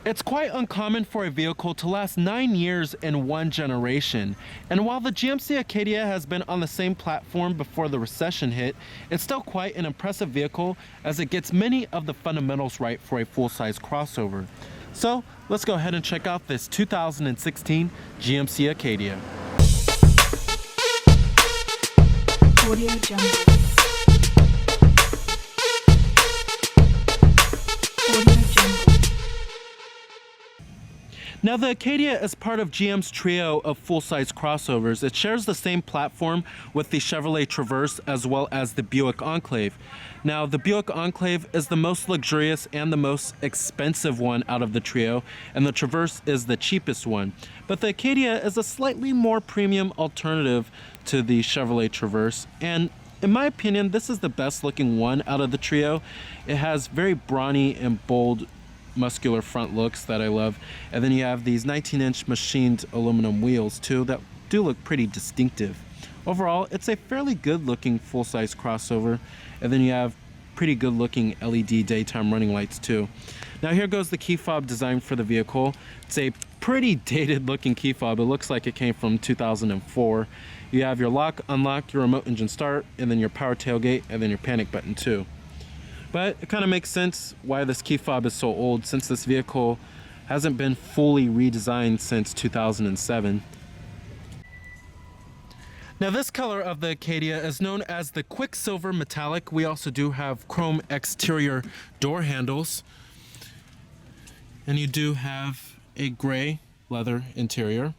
It's quite uncommon for a vehicle to last 9 years in one generation, and while the GMC Acadia has been on the same platform before the recession hit, it's still quite an impressive vehicle as it gets many of the fundamentals right for a full-size crossover. So let's go ahead and check out this 2016 GMC Acadia. Audio Jungle. Audio Jungle. Now, the Acadia is part of GM's trio of full-size crossovers. It shares the same platform with the Chevrolet Traverse as well as the Buick Enclave. Now, the Buick Enclave is the most luxurious and the most expensive one out of the trio, and the Traverse is the cheapest one. But the Acadia is a slightly more premium alternative to the Chevrolet Traverse, and in my opinion, this is the best looking one out of the trio. It has very brawny and bold muscular front looks that I love, and then you have these 19-inch machined aluminum wheels too that do look pretty distinctive. Overall, it's a fairly good looking full-size crossover, and then you have pretty good looking LED daytime running lights too. Now here goes the key fob design for the vehicle. It's a pretty dated looking key fob. It looks like it came from 2004. You have your lock, unlock, your remote engine start, and then your power tailgate, and then your panic button too. But it kind of makes sense why this key fob is so old, since this vehicle hasn't been fully redesigned since 2007. Now, this color of the Acadia is known as the Quicksilver Metallic. We also do have chrome exterior door handles, and you do have a gray leather interior.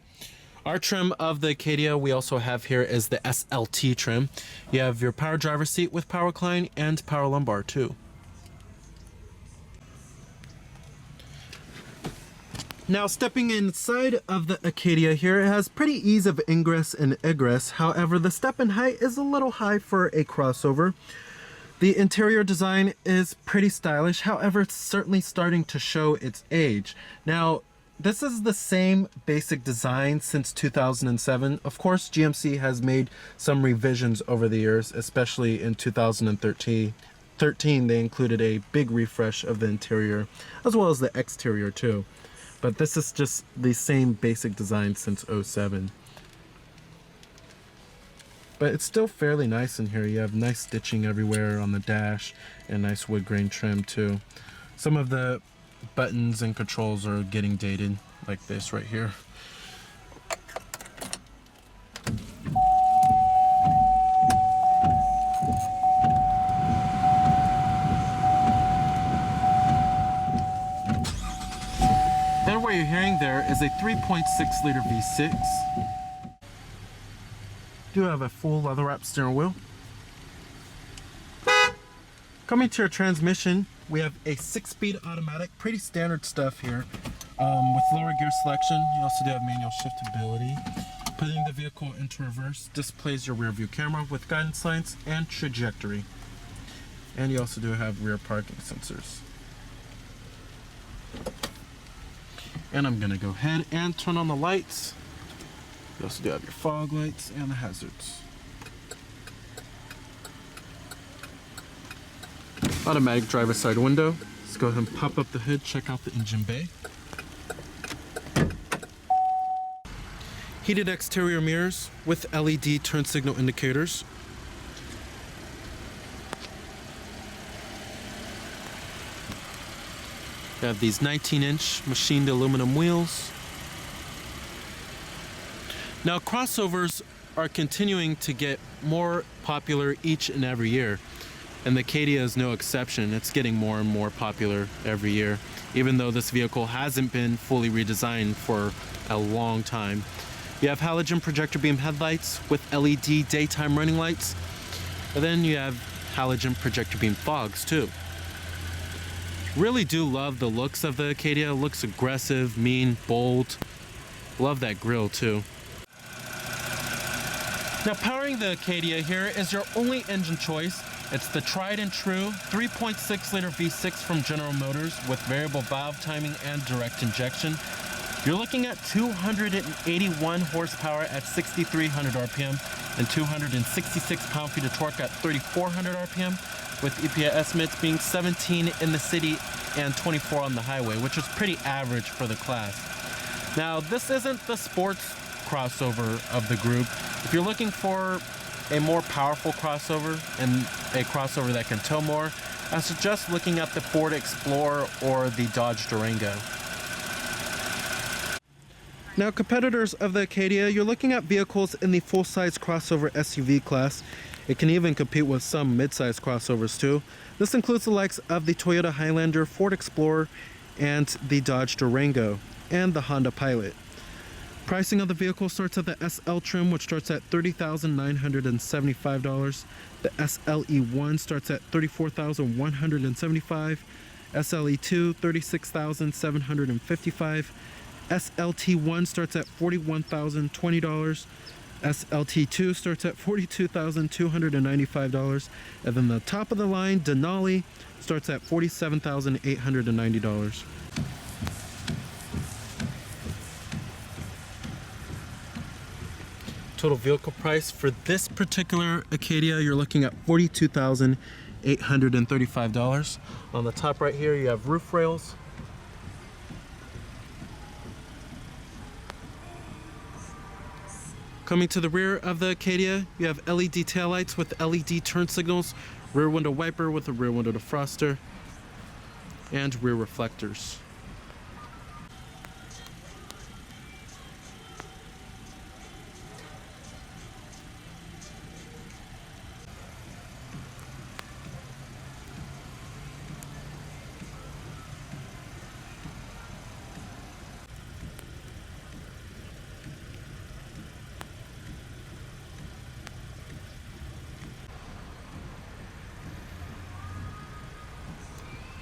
Our trim of the Acadia we also have here is the SLT trim. You have your power driver seat with power recline and power lumbar too. Now, stepping inside of the Acadia here, it has pretty ease of ingress and egress. However, the step in height is a little high for a crossover. The interior design is pretty stylish. However, it's certainly starting to show its age. Now, this is the same basic design since 2007. Of course, GMC has made some revisions over the years, especially in 2013. They included a big refresh of the interior as well as the exterior too. But this is just the same basic design since 07. But it's still fairly nice in here. You have nice stitching everywhere on the dash and nice wood grain trim too. Some of the buttons and controls are getting dated, like this right here. And what you're hearing there is a 3.6 liter V6. Do have a full leather wrap steering wheel. Coming to your transmission, we have a 6-speed automatic, pretty standard stuff here, with lower gear selection. You also do have manual shiftability. Putting the vehicle into reverse displays your rear view camera with guidance lights and trajectory. And you also do have rear parking sensors. And I'm gonna go ahead and turn on the lights. You also do have your fog lights and the hazards. Automatic driver side window. Let's go ahead and pop up the hood, check out the engine bay. Heated exterior mirrors with LED turn signal indicators. You have these 19-inch machined aluminum wheels. Now, crossovers are continuing to get more popular each and every year, and the Acadia is no exception. It's getting more and more popular every year, even though this vehicle hasn't been fully redesigned for a long time. You have halogen projector beam headlights with LED daytime running lights, and then you have halogen projector beam fogs too. Really do love the looks of the Acadia. It looks aggressive, mean, bold. Love that grille too. Now, powering the Acadia here is your only engine choice. It's the tried and true 3.6 liter V6 from General Motors with variable valve timing and direct injection. You're looking at 281 horsepower at 6,300 RPM and 266 pound-feet of torque at 3,400 RPM, with EPA estimates being 17 in the city and 24 on the highway, which is pretty average for the class. Now, this isn't the sports crossover of the group. If you're looking for a more powerful crossover and a crossover that can tow more, I suggest looking at the Ford Explorer or the Dodge Durango. Now, competitors of the Acadia, you're looking at vehicles in the full-size crossover SUV class. It can even compete with some mid-size crossovers too. This includes the likes of the Toyota Highlander, Ford Explorer, and the Dodge Durango, and the Honda Pilot. Pricing of the vehicle starts at the SL trim, which starts at $30,975. The SLE1 starts at $34,175. SLE2, $36,755. SLT1 starts at $41,020. SLT2 starts at $42,295. And then the top of the line, Denali, starts at $47,890. Total vehicle price for this particular Acadia, you're looking at $42,835. On the top right here, you have roof rails. Coming to the rear of the Acadia, you have LED taillights with LED turn signals, rear window wiper with a rear window defroster, and rear reflectors.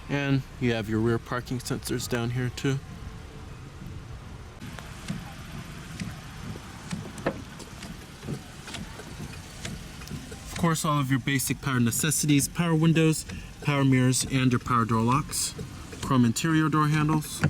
And you have your rear parking sensors down here too. Of course, all of your basic power necessities, power windows, power mirrors, and your power door locks. Chrome interior door handles.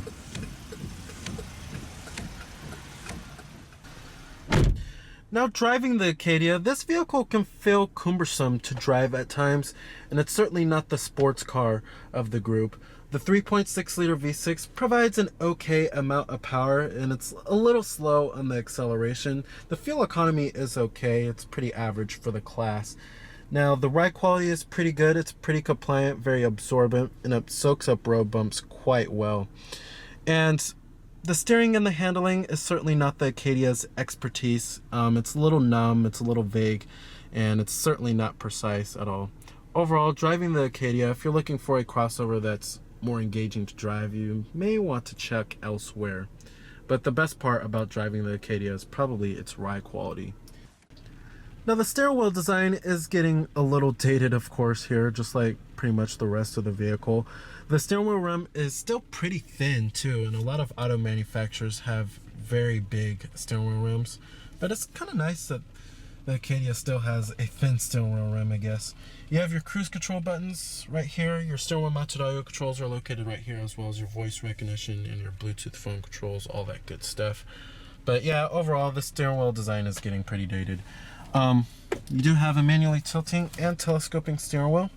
Now, driving the Acadia, this vehicle can feel cumbersome to drive at times, and it's certainly not the sports car of the group. The 3.6 liter V6 provides an okay amount of power, and it's a little slow on the acceleration. The fuel economy is okay, it's pretty average for the class. Now, the ride quality is pretty good, it's pretty compliant, very absorbent, and it soaks up road bumps quite well. And the steering and the handling is certainly not the Acadia's expertise. It's a little numb, it's a little vague, and it's certainly not precise at all. Overall, driving the Acadia, if you're looking for a crossover that's more engaging to drive, you may want to check elsewhere. But the best part about driving the Acadia is probably its ride quality. Now, the steering wheel design is getting a little dated, of course, here, just like pretty much the rest of the vehicle. The steering wheel rim is still pretty thin too, and a lot of auto manufacturers have very big steering wheel rims, but it's kind of nice that the Acadia still has a thin steering wheel rim, I guess. You have your cruise control buttons right here. Your steering wheel mounted audio controls are located right here, as well as your voice recognition and your Bluetooth phone controls, all that good stuff. But yeah, overall, the steering wheel design is getting pretty dated. You do have a manually tilting and telescoping steering wheel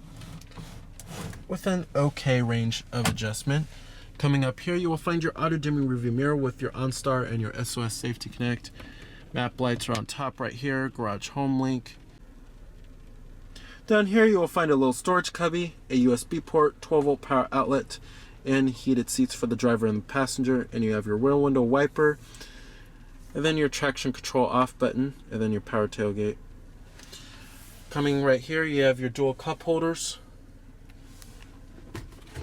with an okay range of adjustment. Coming up here, you will find your auto dimming rearview mirror with your OnStar and your SOS Safety Connect. Map lights are on top right here, garage home link. Down here you will find a little storage cubby, a USB port, 12-volt power outlet, and heated seats for the driver and the passenger. And you have your rear window wiper, and then your traction control off button, and then your power tailgate. Coming right here, you have your dual cup holders.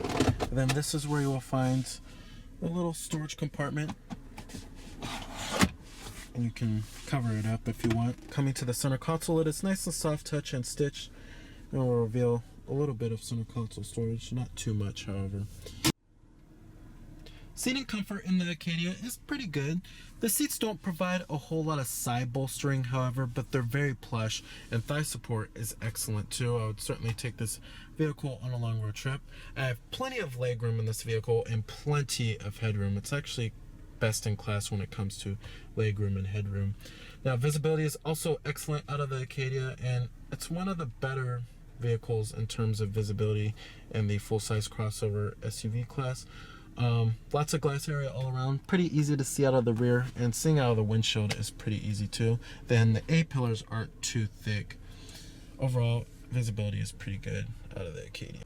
And then this is where you will find a little storage compartment, and you can cover it up if you want. Coming to the center console, it is nice and soft touch and stitched, and will reveal a little bit of center console storage, not too much, however. Seating comfort in the Acadia is pretty good. The seats don't provide a whole lot of side bolstering, however, but they're very plush, and thigh support is excellent too. I would certainly take this vehicle on a long road trip. I have plenty of legroom in this vehicle and plenty of headroom. It's actually best in class when it comes to legroom and headroom. Now, visibility is also excellent out of the Acadia, and it's one of the better vehicles in terms of visibility in the full-size crossover SUV class. Lots of glass area all around, pretty easy to see out of the rear, and seeing out of the windshield is pretty easy too. Then the A-pillars aren't too thick. Overall, visibility is pretty good out of the Acadia.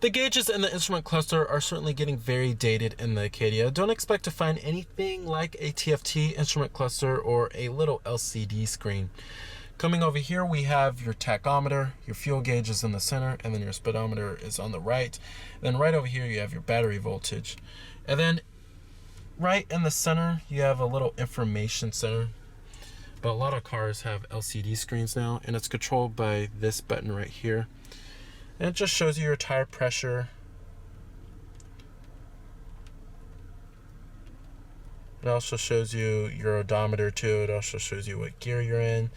The gauges in the instrument cluster are certainly getting very dated in the Acadia. Don't expect to find anything like a TFT instrument cluster or a little LCD screen. Coming over here, we have your tachometer, your fuel gauge is in the center, and then your speedometer is on the right. Then right over here, you have your battery voltage. And then right in the center, you have a little information center. But a lot of cars have LCD screens now, and it's controlled by this button right here. And it just shows you your tire pressure. It also shows you your odometer too. It also shows you what gear you're in,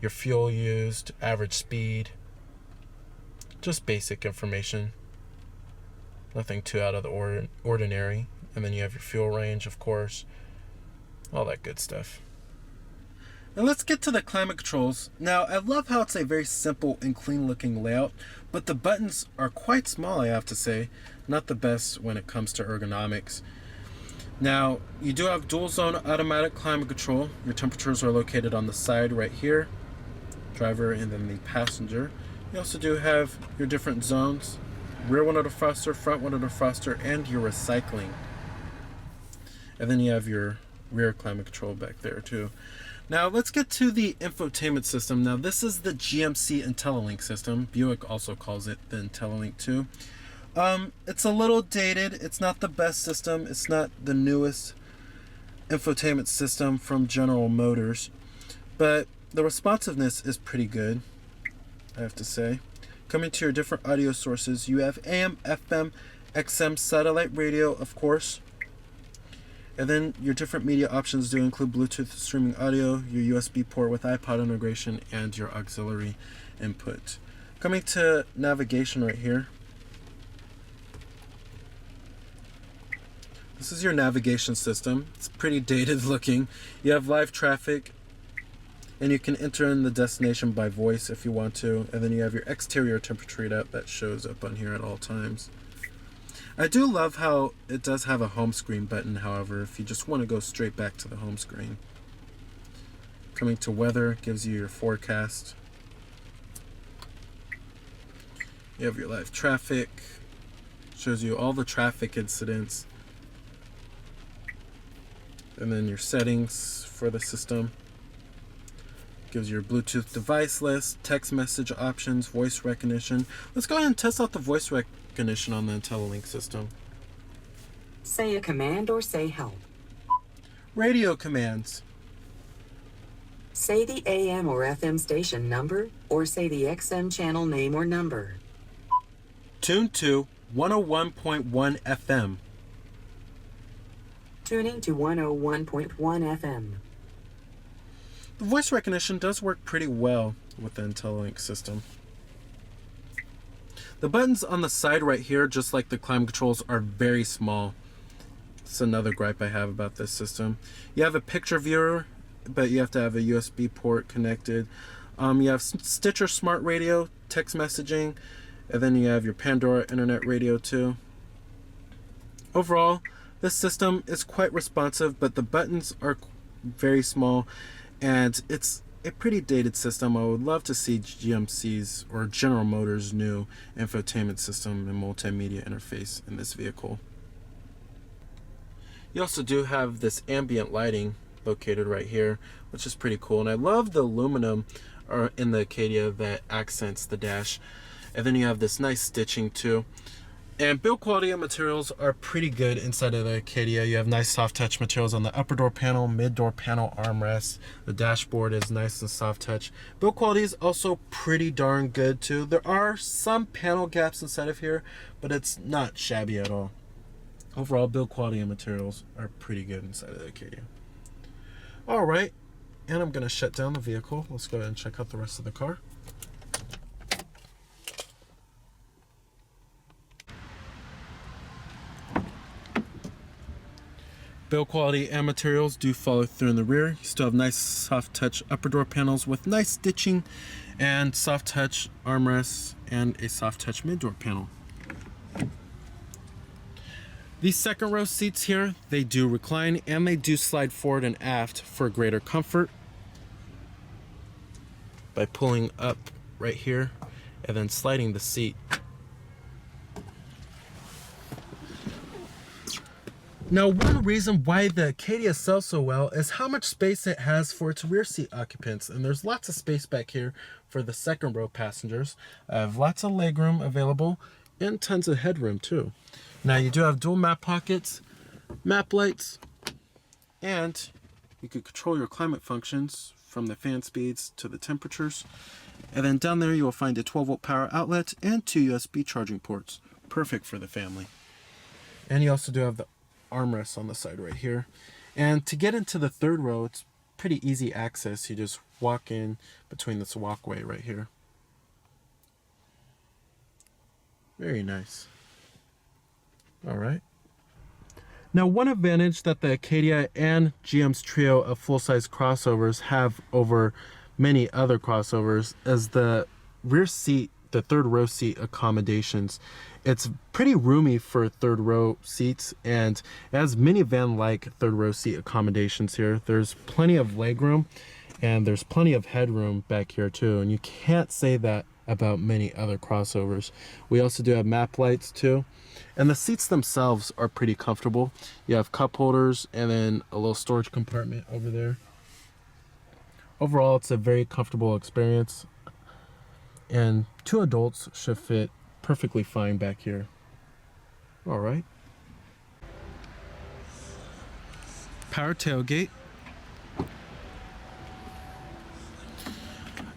your fuel used, average speed. Just basic information. Nothing too out of the ordinary. And then you have your fuel range, of course. All that good stuff. Now let's get to the climate controls. Now I love how it's a very simple and clean looking layout, but the buttons are quite small, I have to say. Not the best when it comes to ergonomics. Now you do have dual zone automatic climate control. Your temperatures are located on the side right here, driver and then the passenger. You also do have your different zones, rear window defroster, front window defroster, and your recycling. And then you have your rear climate control back there too. Now let's get to the infotainment system. Now this is the GMC IntelliLink system. Buick also calls it the IntelliLink too. It's a little dated. It's not the best system. It's not the newest infotainment system from General Motors, but the responsiveness is pretty good, I have to say. Coming to your different audio sources, you have AM, FM, XM, satellite radio, of course. And then your different media options do include Bluetooth streaming audio, your USB port with iPod integration, and your auxiliary input. Coming to navigation right here. This is your navigation system. It's pretty dated looking. You have live traffic, and you can enter in the destination by voice if you want to. And then you have your exterior temperature readout that shows up on here at all times. I do love how it does have a home screen button, however, if you just want to go straight back to the home screen. Coming to weather, gives you your forecast. You have your live traffic, shows you all the traffic incidents. And then your settings for the system. Gives you your Bluetooth device list, text message options, voice recognition. Let's go ahead and test out the voice recognition on the IntelliLink system. Say a command or say help. Radio commands. Say the AM or FM station number or say the XM channel name or number. Tune to 101.1 FM. Tuning to 101.1 FM. The voice recognition does work pretty well with the IntelliLink system. The buttons on the side right here, just like the climate controls, are very small. It's another gripe I have about this system. You have a picture viewer, but you have to have a USB port connected. You have Stitcher Smart Radio, text messaging, and then you have your Pandora Internet Radio too. Overall, this system is quite responsive, but the buttons are very small, and it's a pretty dated system. I would love to see GMC's or General Motors' new infotainment system and multimedia interface in this vehicle. You also do have this ambient lighting located right here, which is pretty cool, and I love the aluminum in the Acadia that accents the dash. And then you have this nice stitching too. And build quality and materials are pretty good inside of the Acadia. You have nice soft touch materials on the upper door panel, mid door panel, armrest. The dashboard is nice and soft touch. Build quality is also pretty darn good too. There are some panel gaps inside of here, but it's not shabby at all. Overall, build quality and materials are pretty good inside of the Acadia. All right, and I'm gonna shut down the vehicle. Let's go ahead and check out the rest of the car. Build quality and materials do follow through in the rear. You still have nice soft touch upper door panels with nice stitching and soft touch armrests and a soft touch mid door panel. These second row seats here, they do recline and they do slide forward and aft for greater comfort by pulling up right here and then sliding the seat. Now, one reason why the Acadia sells so well is how much space it has for its rear seat occupants. And there's lots of space back here for the second row passengers. I have lots of legroom available and tons of headroom too. Now you do have dual map pockets, map lights, and you can control your climate functions from the fan speeds to the temperatures. And then down there you will find a 12-volt power outlet and 2 USB charging ports. Perfect for the family. And you also do have the armrests on the side right here. And to get into the third row, it's pretty easy access. You just walk in between this walkway right here. Very nice. All right. Now, one advantage that the Acadia and GM's trio of full-size crossovers have over many other crossovers is the rear seat, the third row seat accommodations. It's pretty roomy for third row seats, and it has minivan-like third row seat accommodations here. There's plenty of legroom and there's plenty of headroom back here too, and you can't say that about many other crossovers. We also do have map lights too, and the seats themselves are pretty comfortable. You have cup holders and then a little storage compartment over there. Overall, it's a very comfortable experience, and 2 adults should fit perfectly fine back here. All right. Power tailgate.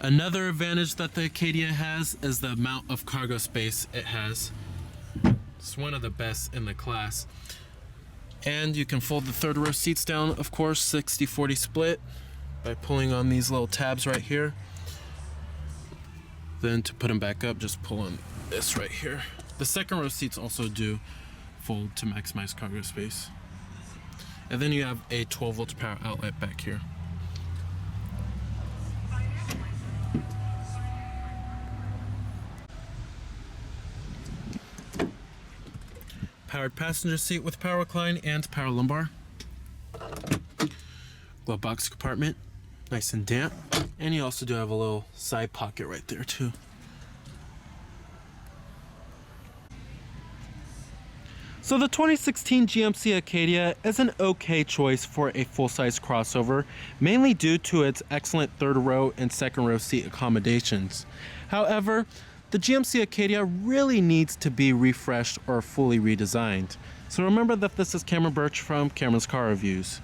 Another advantage that the Acadia has is the amount of cargo space it has. It's one of the best in the class. And you can fold the third row seats down, of course, 60-40 split by pulling on these little tabs right here. Then to put them back up, just pull on this right here. The second row seats also do fold to maximize cargo space. And then you have a 12-volt power outlet back here. Powered passenger seat with power recline and power lumbar. Glove box compartment, nice and damp. And you also do have a little side pocket right there too. So the 2016 GMC Acadia is an okay choice for a full-size crossover, mainly due to its excellent third row and second row seat accommodations. However, the GMC Acadia really needs to be refreshed or fully redesigned. So remember that this is Cameron Birch from Cameron's Car Reviews.